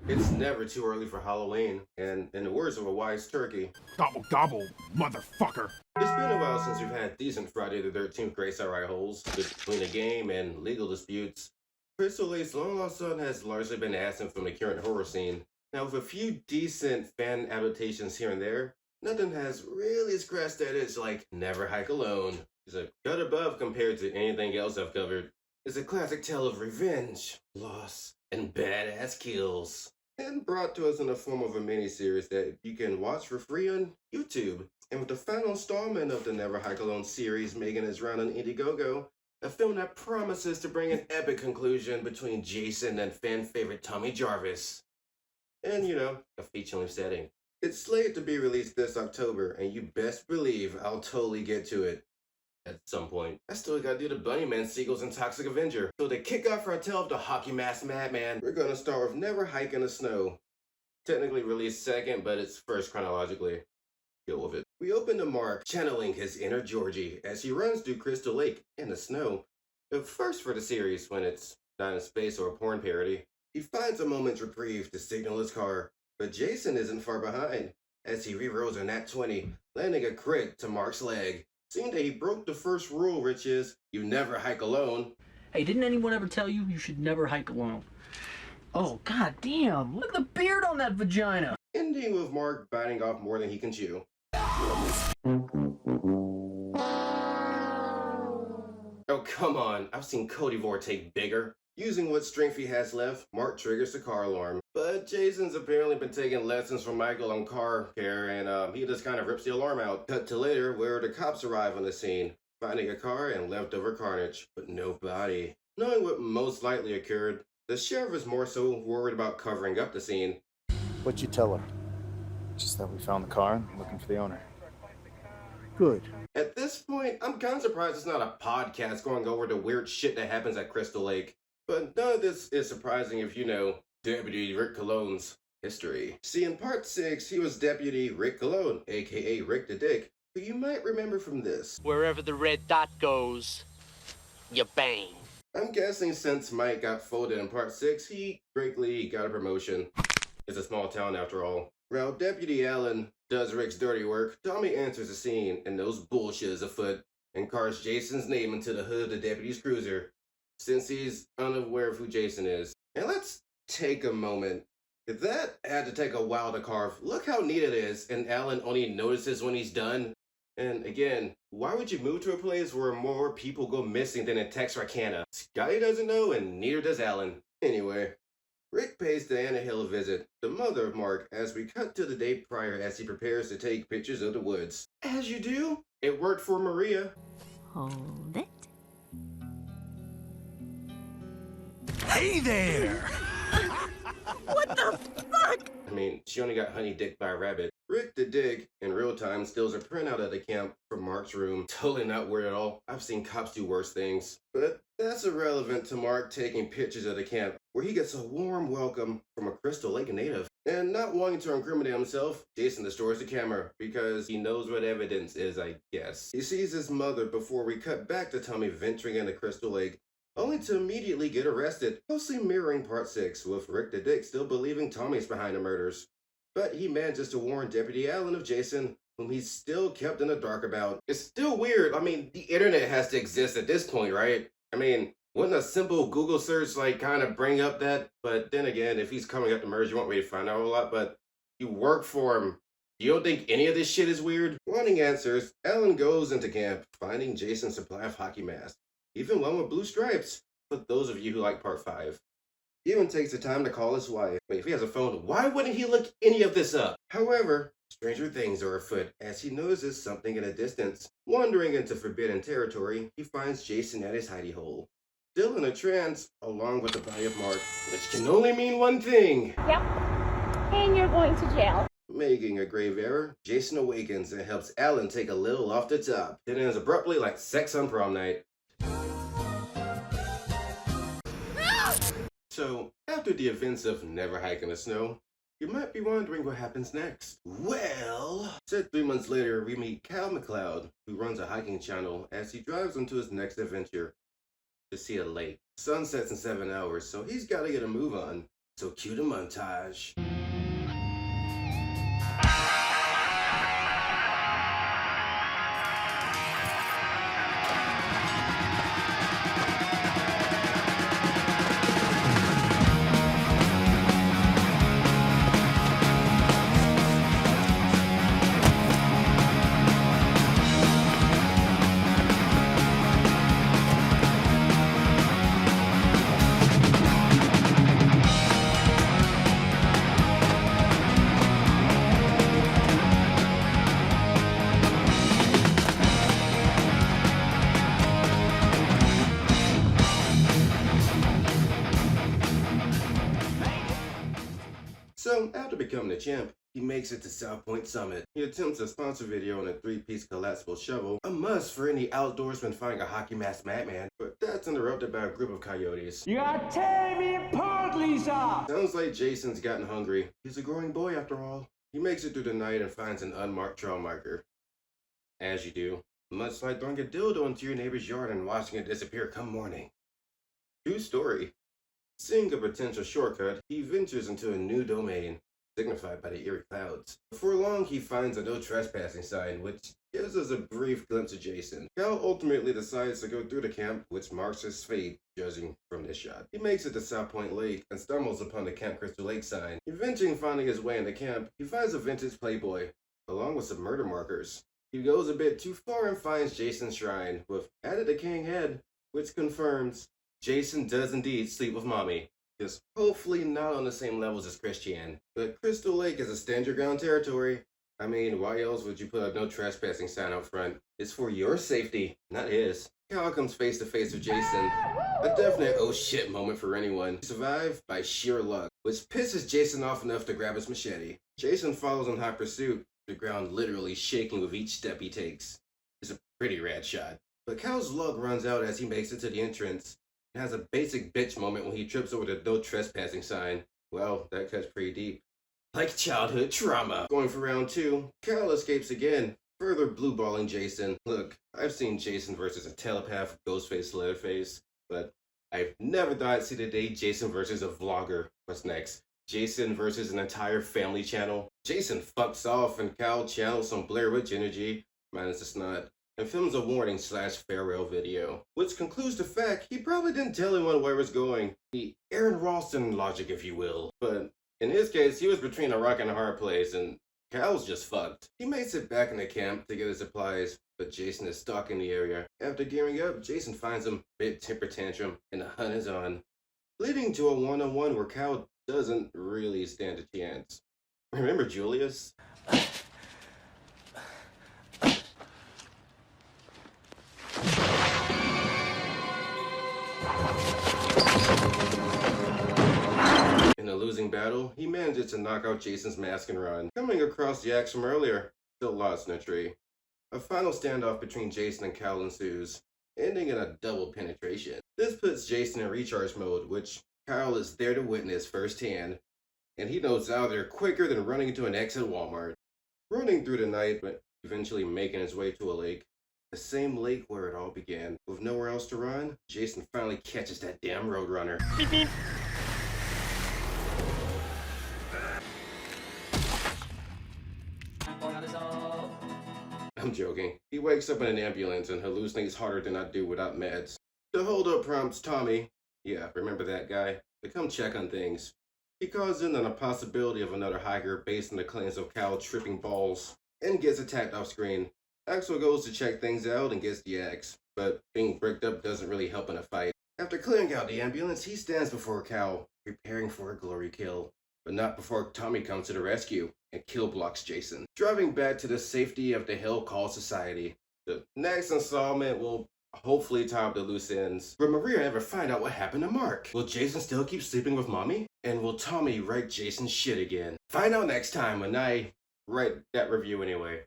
It's never too early for Halloween, and in the words of a wise turkey, Gobble gobble, motherfucker. it's been a while since we've had decent Friday the 13th Grace Eye holes. Between the game and legal disputes, Crystal Lake's long lost son has largely been absent from the current horror scene. Now, with a few decent fan adaptations here and there, nothing has really scratched that itch like Never Hike Alone. It's a cut above compared to anything else I've covered. It's a classic tale of revenge, loss, and badass kills. And brought to us in the form of a miniseries that you can watch for free on YouTube. And with the final installment of the Never Hike Alone series making its round on Indiegogo, a film that promises to bring an epic conclusion between Jason and fan favorite Tommy Jarvis. And, a feature-length setting. It's slated to be released this October, and you best believe I'll totally get to it at some point. I still gotta do the Bunnyman sequels and Toxic Avenger. So to kick off our tale of the hockey mask madman, we're gonna start with Never Hike in the Snow. Technically released second, but it's first chronologically. Deal with it. We open to Mark channeling his inner Georgie as he runs through Crystal Lake in the snow. The first for the series when it's not in space or a porn parody. He finds a moment's reprieve to signal his car, but Jason isn't far behind as he rerolls a nat 20, landing a crit to Mark's leg. Seeing that he broke the first rule, which is, you never hike alone. Hey, didn't anyone ever tell you you should never hike alone? Oh, god damn, look at the beard on that vagina! Ending with Mark biting off more than he can chew. Oh, come on, I've seen Cody Vore take bigger. Using what strength he has left, Mark triggers the car alarm. But Jason's apparently been taking lessons from Michael on car care, and he just kind of rips the alarm out. Cut to later, where the cops arrive on the scene, finding a car and leftover carnage, but no body. Knowing what most likely occurred, the sheriff is more so worried about covering up the scene. What'd you tell her? Just that we found the car and looking for the owner. Good. At this point, I'm kind of surprised it's not a podcast going over the weird shit that happens at Crystal Lake. But none of this is surprising if you know Deputy Rick Cologne's history. See, in part 6, he was Deputy Rick Cologne, aka Rick the Dick, who you might remember from this. Wherever the red dot goes, you bang. I'm guessing since Mike got folded in part 6, he greatly got a promotion. It's a small town after all. While Deputy Allen does Rick's dirty work, Tommy enters the scene and knows bullshit is afoot and carves Jason's name into the hood of the deputy's cruiser, since he's unaware of who Jason is. And let's take a moment. If that had to take a while to carve, look how neat it is, and Alan only notices when he's done. And again, why would you move to a place where more people go missing than in Texarkana? Scotty doesn't know, and neither does Alan. Anyway, Rick pays Diana Hill a visit, the mother of Mark, as we cut to the day prior as he prepares to take pictures of the woods. As you do, it worked for Maria. Hold it. Hey there! What the fuck? I mean, she only got honey dicked by a rabbit. Rick the Dick, in real time, steals a printout at the camp from Mark's room. Totally not weird at all. I've seen cops do worse things. But that's irrelevant to Mark taking pictures of the camp, where he gets a warm welcome from a Crystal Lake native. And not wanting to incriminate himself, Jason destroys the camera, because he knows what evidence is, I guess. He sees his mother before we cut back to Tommy venturing into Crystal Lake, only to immediately get arrested, closely mirroring part 6, with Rick the Dick still believing Tommy's behind the murders. But he manages to warn Deputy Allen of Jason, whom he's still kept in the dark about. It's still weird. I mean, the internet has to exist at this point, right? I mean, wouldn't a simple Google search, kind of bring up that? But then again, if he's coming up to murders, you won't really find out a lot, but you work for him. You don't think any of this shit is weird? Wanting answers, Allen goes into camp, finding Jason's supply of hockey masks, even one with blue stripes, for those of you who like part 5. He even takes the time to call his wife. Wait, if he has a phone, why wouldn't he look any of this up? However, stranger things are afoot as he notices something in the distance. Wandering into forbidden territory, he finds Jason at his hidey hole, still in a trance, along with the body of Mark, which can only mean one thing. Yep. And you're going to jail. Making a grave error, Jason awakens and helps Alan take a little off the top. Then ends abruptly like sex on prom night. So, after the events of Never Hike in the Snow, you might be wondering what happens next. Well, said 3 months later, we meet Cal McLeod, who runs a hiking channel, as he drives onto his next adventure to see a lake. Sun sets in 7 hours, so he's got to get a move on. So cue the montage. So, after becoming a champ, he makes it to South Point Summit. He attempts a sponsor video on a 3-piece collapsible shovel, a must for any outdoorsman finding a hockey mask madman, but that's interrupted by a group of coyotes. You are tearing me apart, Lisa! Sounds like Jason's gotten hungry. He's a growing boy after all. He makes it through the night and finds an unmarked trail marker. As you do, much like throwing a dildo into your neighbor's yard and watching it disappear come morning. True story. Seeing a potential shortcut, he ventures into a new domain, signified by the eerie clouds. Before long, he finds a no trespassing sign, which gives us a brief glimpse of Jason. Cal ultimately decides to go through the camp, which marks his fate, judging from this shot. He makes it to South Point Lake and stumbles upon the Camp Crystal Lake sign. Eventually finding his way into camp, he finds a vintage Playboy, along with some murder markers. He goes a bit too far and finds Jason's shrine, with added decaying head, which confirms Jason does indeed sleep with mommy. Just hopefully not on the same levels as Christian. But Crystal Lake is a stand your ground territory. I mean, why else would you put a no trespassing sign out front? It's for your safety, not his. Cal comes face to face with Jason. A definite oh shit moment for anyone. He survived by sheer luck, which pisses Jason off enough to grab his machete. Jason follows in hot pursuit, the ground literally shaking with each step he takes. It's a pretty rad shot. But Cal's luck runs out as he makes it to the entrance. Has a basic bitch moment when he trips over the no trespassing sign. Well, that cuts pretty deep. Like childhood trauma. Going for round 2, Cal escapes again, further blueballing Jason. Look, I've seen Jason versus a telepath, Ghostface, Leatherface, but I've never thought I'd see the day Jason versus a vlogger. What's next? Jason versus an entire family channel? Jason fucks off and Cal channels some Blair Witch energy, minus the snot, and films a warning / farewell video, which concludes the fact he probably didn't tell anyone where he was going. The Aaron Ralston logic, if you will. But in his case, he was between a rock and a hard place, and Cal's just fucked. He makes it back in the camp to get his supplies, but Jason is stalking the area. After gearing up, Jason finds him mid-temper tantrum, and the hunt is on, leading to a one-on-one where Cal doesn't really stand a chance. Remember Julius? In a losing battle, he manages to knock out Jason's mask and run, coming across the axe from earlier, still lost in a tree. A final standoff between Jason and Cal ensues, ending in a double penetration. This puts Jason in recharge mode, which Cal is there to witness firsthand, and he knows out there quicker than running into an exit Walmart. Running through the night, but eventually making his way to a lake. The same lake where it all began. With nowhere else to run, Jason finally catches that damn roadrunner. Beep, beep. I'm joking. He wakes up in an ambulance and hallucinates harder than I do without meds. The holdup prompts Tommy, yeah, remember that guy, to come check on things. He calls in on a possibility of another hiker based on the claims of Cal tripping balls, and gets attacked off screen. Axel goes to check things out and gets the axe, but being bricked up doesn't really help in a fight. After clearing out the ambulance, he stands before Cal, preparing for a glory kill, but not before Tommy comes to the rescue and kill blocks Jason, driving back to the safety of the Hell-Called Society. The next installment will hopefully tie up the loose ends. Will Maria ever find out what happened to Mark? Will Jason still keep sleeping with Mommy? And will Tommy write Jason's shit again? Find out next time when I write that review anyway.